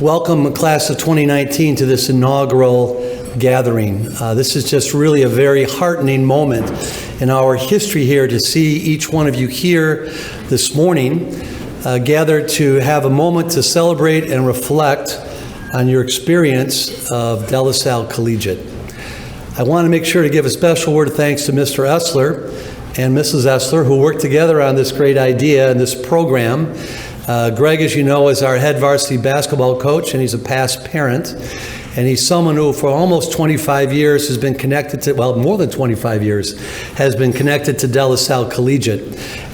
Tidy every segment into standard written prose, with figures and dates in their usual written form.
Welcome, class of 2019, to this inaugural gathering. This is just really a very heartening moment in our history here to see each one of you here this morning gathered to have a moment to celebrate and reflect on your experience of De La Salle Collegiate. I want to make sure to give a special word of thanks to Mr. Essler and Mrs. Essler, who worked together on this great idea and this program. Greg, as you know, is our head varsity basketball coach, and he's a past parent. And he's someone who, for almost 25 years, has been connected to, well, more than 25 years, has been connected to De La Salle Collegiate.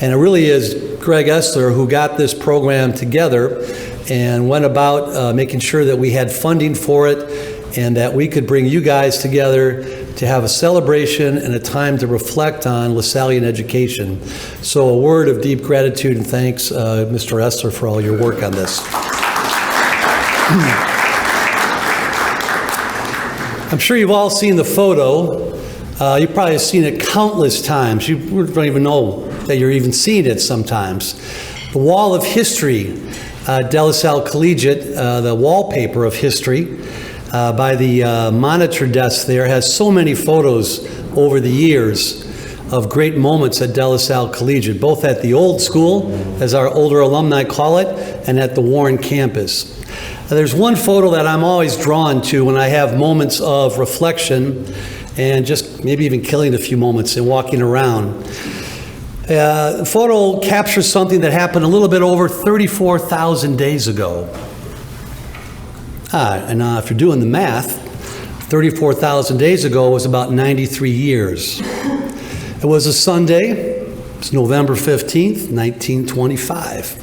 And it really is Greg Essler who got this program together and went about making sure that we had funding for it and that we could bring you guys together to have a celebration and a time to reflect on LaSallian education. So a word of deep gratitude and thanks, Mr. Essler, for all your work on this. I'm sure you've all seen the photo. You've probably seen it countless times. You don't even know that you're even seeing it sometimes. The wall of history, De La Salle Collegiate, the wallpaper of history, by the monitor desk there, has so many photos over the years of great moments at De La Salle Collegiate, both at the old school, as our older alumni call it, and at the Warren campus. There's one photo that I'm always drawn to when I have moments of reflection and just maybe even killing a few moments and walking around. The photo captures something that happened a little bit over 34,000 days ago. And if you're doing the math, 34,000 days ago was about 93 years. It was a Sunday. It's November 15th, 1925.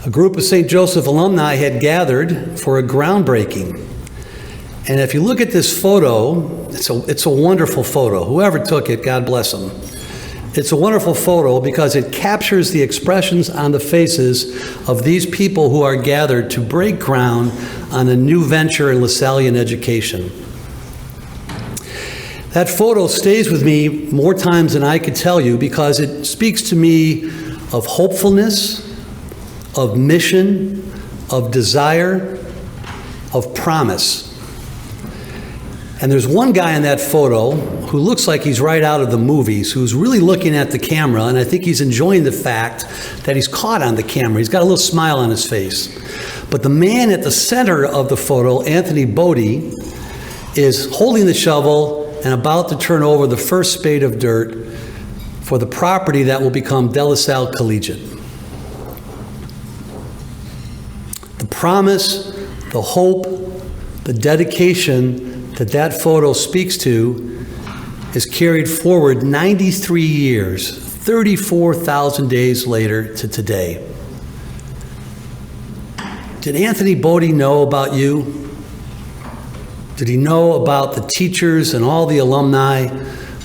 A group of St. Joseph alumni had gathered for a groundbreaking. And if you look at this photo, it's a wonderful photo. Whoever took it, God bless them. It's a wonderful photo because it captures the expressions on the faces of these people who are gathered to break ground on a new venture in LaSallian education. That photo stays with me more times than I could tell you because it speaks to me of hopefulness, of mission, of desire, of promise. And there's one guy in that photo who looks like he's right out of the movies, who's really looking at the camera, and I think he's enjoying the fact that he's caught on the camera. He's got a little smile on his face. But the man at the center of the photo, Anthony Bodie, is holding the shovel and about to turn over the first spade of dirt for the property that will become De La Salle Collegiate. The promise, the hope, the dedication that photo speaks to is carried forward 93 years, 34,000 days later to today. Did Anthony Bodie know about you? Did he know about the teachers and all the alumni,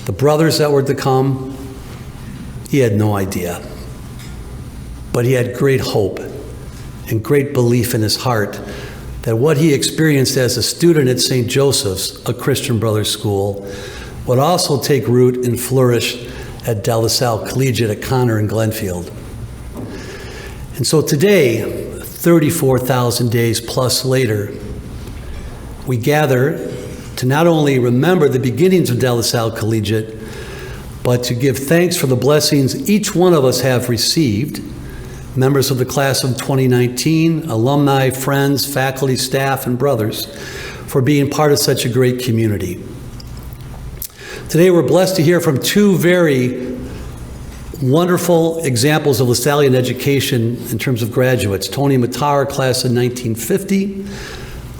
the brothers that were to come? He had no idea. But he had great hope and great belief in his heart that what he experienced as a student at St. Joseph's, a Christian Brothers school, would also take root and flourish at De La Salle Collegiate at Connor and Glenfield. And so today, 34,000 days plus later, we gather to not only remember the beginnings of De La Salle Collegiate, but to give thanks for the blessings each one of us have received, members of the class of 2019, alumni, friends, faculty, staff, and brothers, for being part of such a great community. Today we're blessed to hear from two very wonderful examples of LaSallian education in terms of graduates. Tony Matar, class of 1950,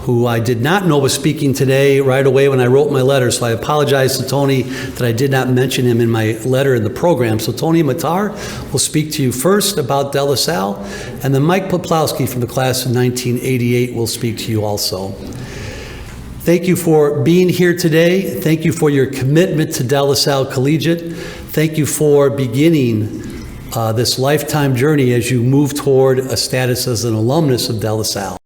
who I did not know was speaking today right away when I wrote my letter, so I apologize to Tony that I did not mention him in my letter in the program. So Tony Matar will speak to you first about De La Salle, and then Mike Poplowski from the class of 1988 will speak to you also. Thank you for being here today. Thank you for your commitment to De La Salle Collegiate. Thank you for beginning this lifetime journey as you move toward a status as an alumnus of De La Salle.